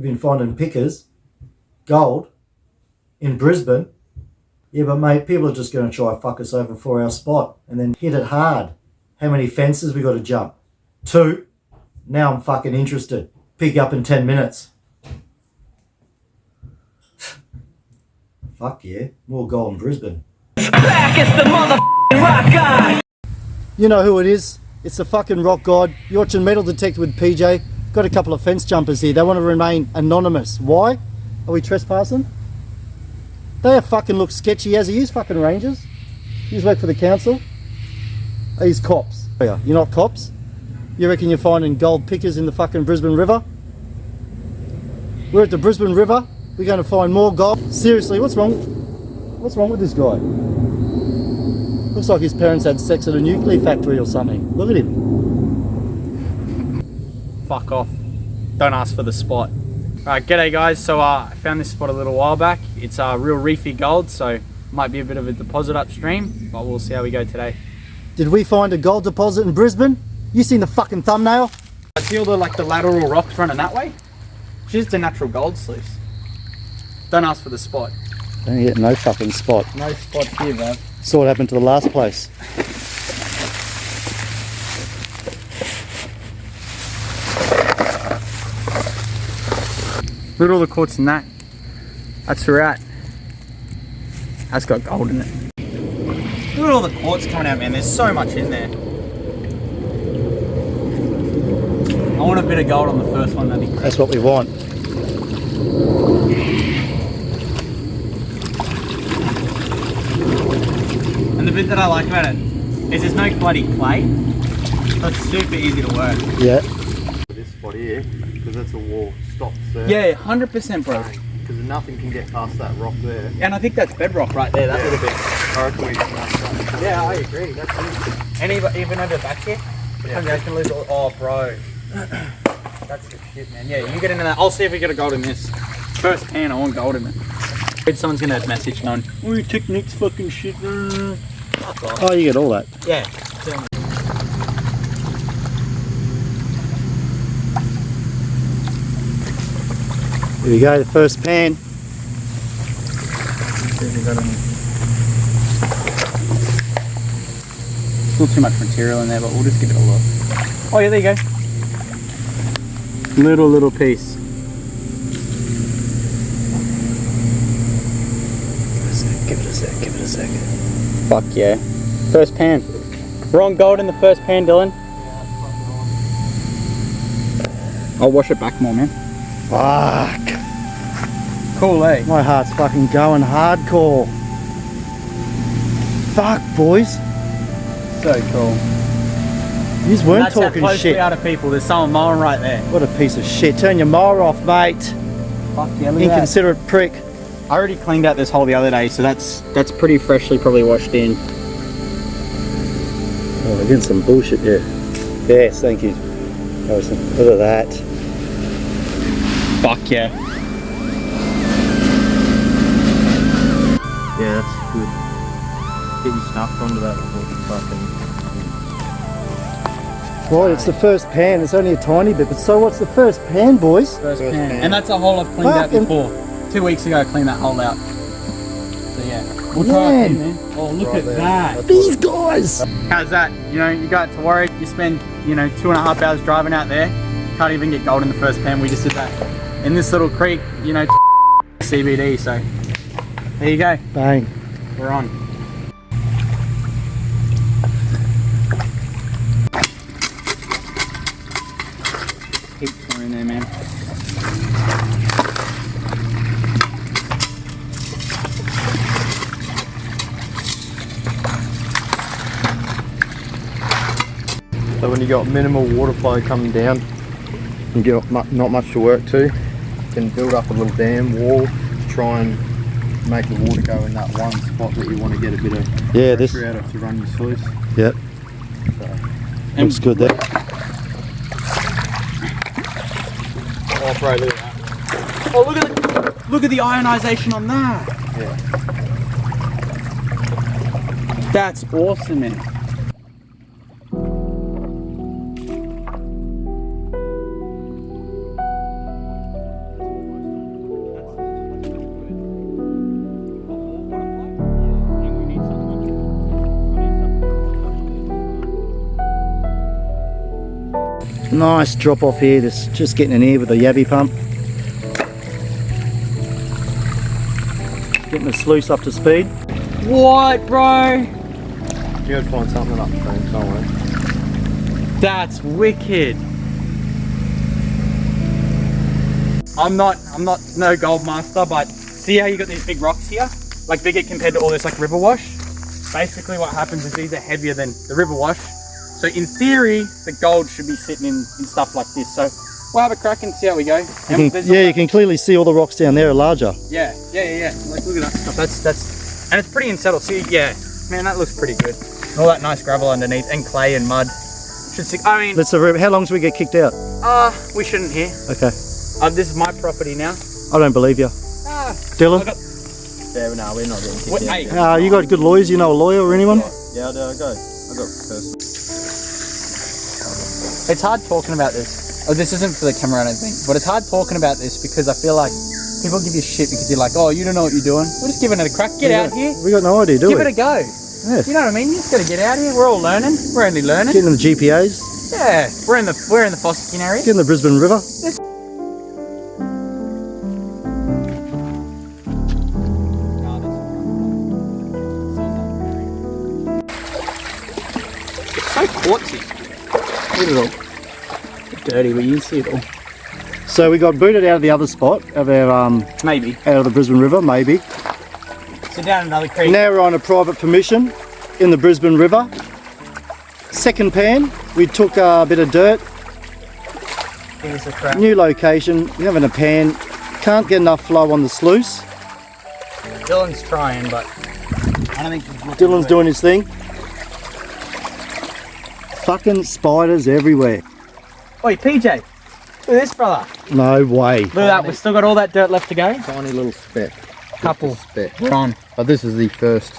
been finding pickers, gold, in Brisbane. Yeah, but mate, people are just going to try to fuck us over for our spot and then hit it hard. How many fences we got to jump? 2. Now I'm fucking interested. Pick up in 10 minutes. Fuck yeah, more gold in Brisbane. Back is the motherfucking rock god. You know who it is. It's the fucking rock god. You're watching Metal Detector with PJ. Got a couple of fence jumpers here. They want to remain anonymous. Why? Are we trespassing? They fucking look sketchy as he is. Fucking rangers. He's work for the council. He's cops. You're not cops? You reckon you're finding gold pickers in the fucking Brisbane River? We're at the Brisbane River. We're going to find more gold. Seriously, what's wrong? What's wrong with this guy? Looks like his parents had sex at a nuclear factory or something. Look at him. Fuck off. Don't ask for the spot. Alright, g'day guys. So I found this spot a little while back. It's real reefy gold, so might be a bit of a deposit upstream, but we'll see how we go today. Did we find a gold deposit in Brisbane? You seen the fucking thumbnail? I see all the lateral rocks running that way. It's just a natural gold sluice. Don't ask for the spot. Don't get no fucking spot. No spot here, man. Saw what happened to the last place. Look at all the quartz in that. That's throughout. That's got gold in it. Look at all the quartz coming out, man. There's so much in there. I want a bit of gold on the first one, that'd be great. That's what we want. And the bit that I like about it is there's no bloody clay, so it's super easy to work. Yeah. This spot here, because that's a wall, stops there. Yeah, 100% bro. Because nothing can get past that rock there. And I think that's bedrock right there, that little bit. I reckon we smash that. Yeah, I agree, that's it. And even over back here, I can lose all, oh bro. That's the shit, man. Yeah, you get into that. I'll see if we get a gold in this. First pan, I want gold in it. Someone's gonna message on, oh, your technique's fucking shit. Fuck off. Oh, you get all that. Yeah. Here we go, the first pan. Still too much material in there, but we'll just give it a look. Oh yeah, there you go. Little piece. Give it a sec. Fuck yeah. First pan. We're on gold in the first pan, Dylan. I'll wash it back more, man. Fuck. Cool, eh? My heart's fucking going hardcore. Fuck, boys. So cool. You weren't That's how talking close shit. we are to people. There's someone mowing right there. What a piece of shit. Turn your mower off, mate. Fuck yeah, look at that. Inconsiderate prick. I already cleaned out this hole the other day, so that's pretty freshly probably washed in. Oh, we're getting some bullshit here. Yes, thank you. Look at that. Fuck yeah. Yeah, that's good. Getting stuff onto that fucking... Well, it's the first pan. It's only a tiny bit, but so what's the first pan, boys? First pan. pan. And that's a hole I've cleaned out Fucking- before. 2 weeks ago I cleaned that hole out. So yeah. We'll try it again, man. Oh, look Right at there. that. That's These guys! How's that? You know, you got to worry. You spend, 2.5 hours driving out there. Can't even get gold in the first pan. We just did that in this little creek, CBD. So there you go. Bang. We're on. Heaps more in there, man. So when you got minimal water flow coming down, and you got not much to work to, you can build up a little dam wall to try and make the water go in that one spot that you want to get a bit of pressure out of to run your sluice. Yep. So, Looks good there. Oh, bro, look at that. Oh, look at the ionization on that. yeah. That's awesome, man. Nice drop off here, just getting in here with the yabby pump. Getting the sluice up to speed. What, bro? You gotta find something up there somewhere. That's wicked. I'm not no gold master, but see how you got these big rocks here? Like bigger compared to all this like river wash? Basically what happens is these are heavier than the river wash. So in theory, the gold should be sitting in stuff like this. So we'll have a crack and see how we go. You can clearly see all the rocks down there are larger. Yeah. Like look at that stuff. That's and it's pretty unsettled. See, yeah, man, that looks pretty good. And all that nice gravel underneath and clay and mud. Should see, I mean, How long till we get kicked out? we shouldn't here. Okay. This is my property now. I don't believe you. Dylan? Yeah, no, we're not getting kicked out. Hey, You got good lawyers? You know a lawyer or anyone? Yeah, I got personal. it's hard talking about this. Oh, this isn't for the camera, I don't think. But it's hard talking about this because I feel like people give you shit because you're like, oh, you don't know what you're doing. We're just giving it a crack. Get out here. We got no idea, do we? Give it a go. Yeah. You know what I mean? You just got to get out here. We're all learning. We're only learning. Getting the GPAs, Yeah, we're in the Foskeen area. getting the Brisbane River. It's so quartzy. Look at it all. Dirty, but you can see it all. So we got booted out of the other spot of our Maybe. out of the Brisbane River, maybe. So down another creek. Now we're on a private permission in the Brisbane River. Second pan, we took a bit of dirt, Give us a crack. new location, we're having a pan, can't get enough flow on the sluice. Dylan's trying, but I don't think he's looking Dylan's doing his thing. Fucking spiders everywhere. Oi, PJ, look at this, brother. No way. Look at that, we've still got all that dirt left to go. Tiny little speck. Couple. Just a speck. Gone. But this is the first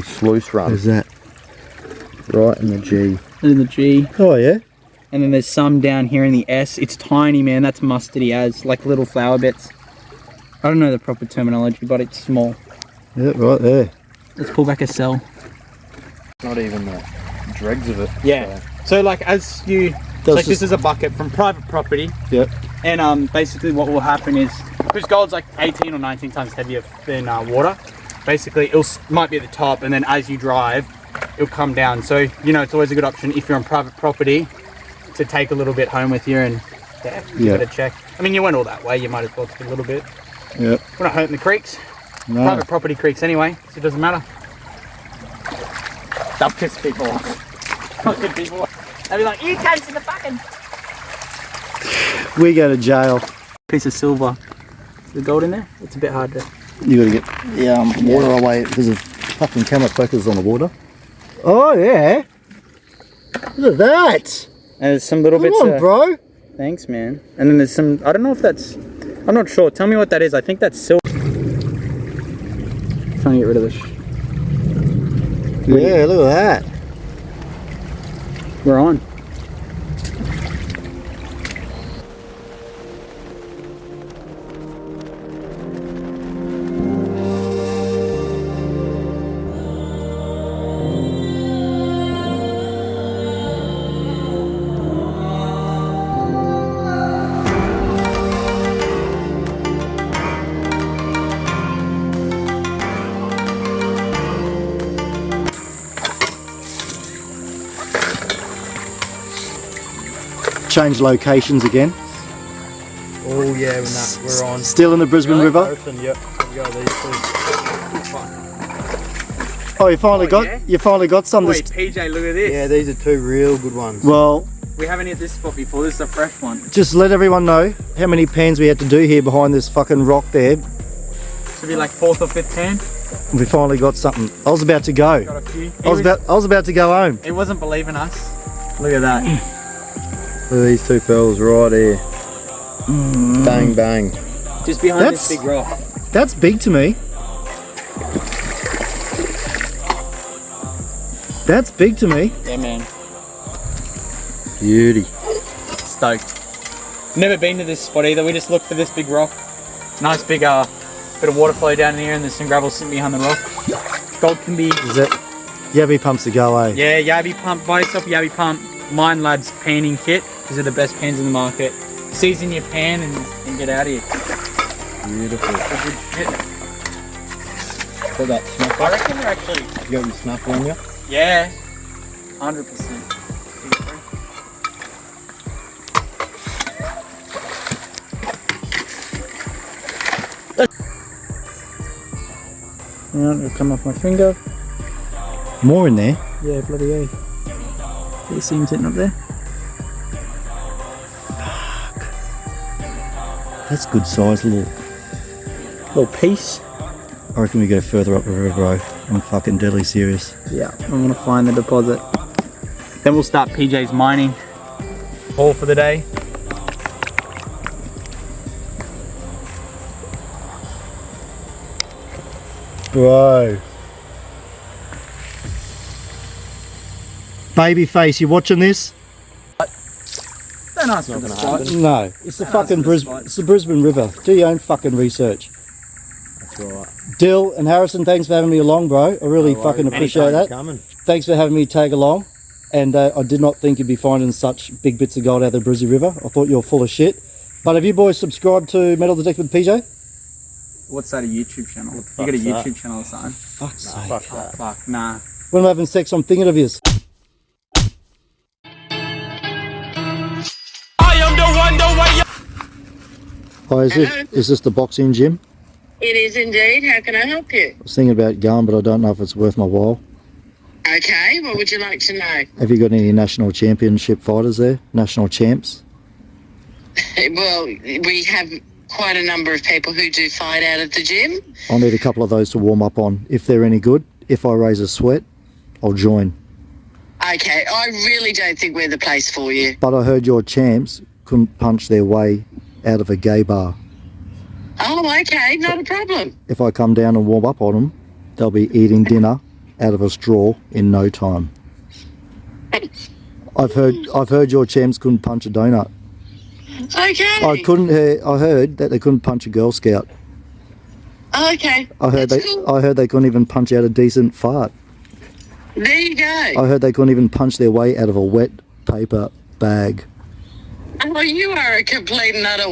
sluice run. Where's that? Right in the G. In the G. Oh yeah? And then there's some down here in the S. It's tiny, man. That's mustardy as, like little flower bits. I don't know the proper terminology, but it's small. Yeah, right there. Let's pull back a cell. Not even the dregs of it. Yeah. So like as you, like this is a bucket from private property. Yep. And basically what will happen is, because gold's like 18 or 19 times heavier than water, basically it might be at the top, and then as you drive, it'll come down. So, you know, it's always a good option if you're on private property to take a little bit home with you and give it a check. I mean, you went all that way, you might as well take a little bit. Yep. We're not hurting the creeks. No. Private property creeks anyway, so it doesn't matter. They'll piss people off. Fucking people off. They'll be like, you tasted the fucking We go to jail. piece of silver. Is the gold in there? It's a bit hard to... You gotta get the water away because of fucking camera focus on the water. Oh yeah. Look at that. And there's some little Come bits on, bro. Thanks, man. And then there's some, I don't know if that's, I'm not sure. Tell me what that is. I think that's silver. Trying to get rid of this. Yeah, look at that. We're on. Change locations again. Oh yeah, we're on. Still in the Brisbane River. Yep. We got these two. Oh, you finally got some. Wait, PJ, look at this. Yeah, these are two real good ones. Well, We haven't hit this spot before. This is a fresh one. just let everyone know how many pans we had to do here behind this fucking rock there. Should be like 4th or 5th pan. We finally got something. I was about to go. Got a few. I was about to go home. He wasn't believing us. Look at that. Look at these two pearls right here. Bang bang. Just behind That's- this big rock. That's big to me. That's big to me. Yeah, man. Beauty. Stoked. Never been to this spot either. We just looked for this big rock. Nice big bit of water flow down in here, and there's some gravel sitting behind the rock. Gold can be... Is it? Yabby pumps to go, eh? Yeah, Yabby pump. Buy yourself a Yabby pump. Mine Labs panning kit. These are the best pans in the market. Season your pan and get out of here. Beautiful. Good shit. Got that snapper? I reckon they're actually... You got your snapper on you? Yeah. 100%. It'll come off my finger. More in there. Yeah, bloody hell. You see him sitting up there? That's good size, little. Piece. I reckon we go further up the river, bro. I'm fucking deadly serious. Yeah, I'm gonna find the deposit. Then we'll start PJ's mining. Haul for the day. Bro. Babyface, you watching this? Don't ask for the spot. No, it's the fucking Brisbane. It's the Brisbane River. Do your own fucking research. That's right. Dill and Harrison, thanks for having me along, bro. I really No fucking worries. appreciate Anytime that. coming. Thanks for having me tag along. And I did not think you'd be finding such big bits of gold out of the Brisbane River. I thought you were full of shit. But have you boys subscribed to Metal Detector with PJ? What's that, a YouTube channel? You fuck's got a that? YouTube channel or something? Fuck's sake. Fuck that. Fuck, nah. When I'm having sex, I'm thinking of yous. Hi, is this the boxing gym? It is indeed. How can I help you? I was thinking about going, but I don't know if it's worth my while. Okay, what would you like to know? Have you got any national championship fighters there? National champs? Well, we have quite a number of people who do fight out of the gym. I'll need a couple of those to warm up on. If they're any good, if I raise a sweat, I'll join. Okay, I really don't think we're the place for you. But I heard your champs couldn't punch their way out of a gay bar. Oh, okay, not a problem. If I come down and warm up on them, they'll be eating dinner out of a straw in no time. I've heard your champs couldn't punch a donut. Okay. I heard that they couldn't punch a Girl Scout. Okay. I heard that's cool. they couldn't even punch out a decent fart. There you go. I heard they couldn't even punch their way out of a wet paper bag. Oh, you are a complete nutter.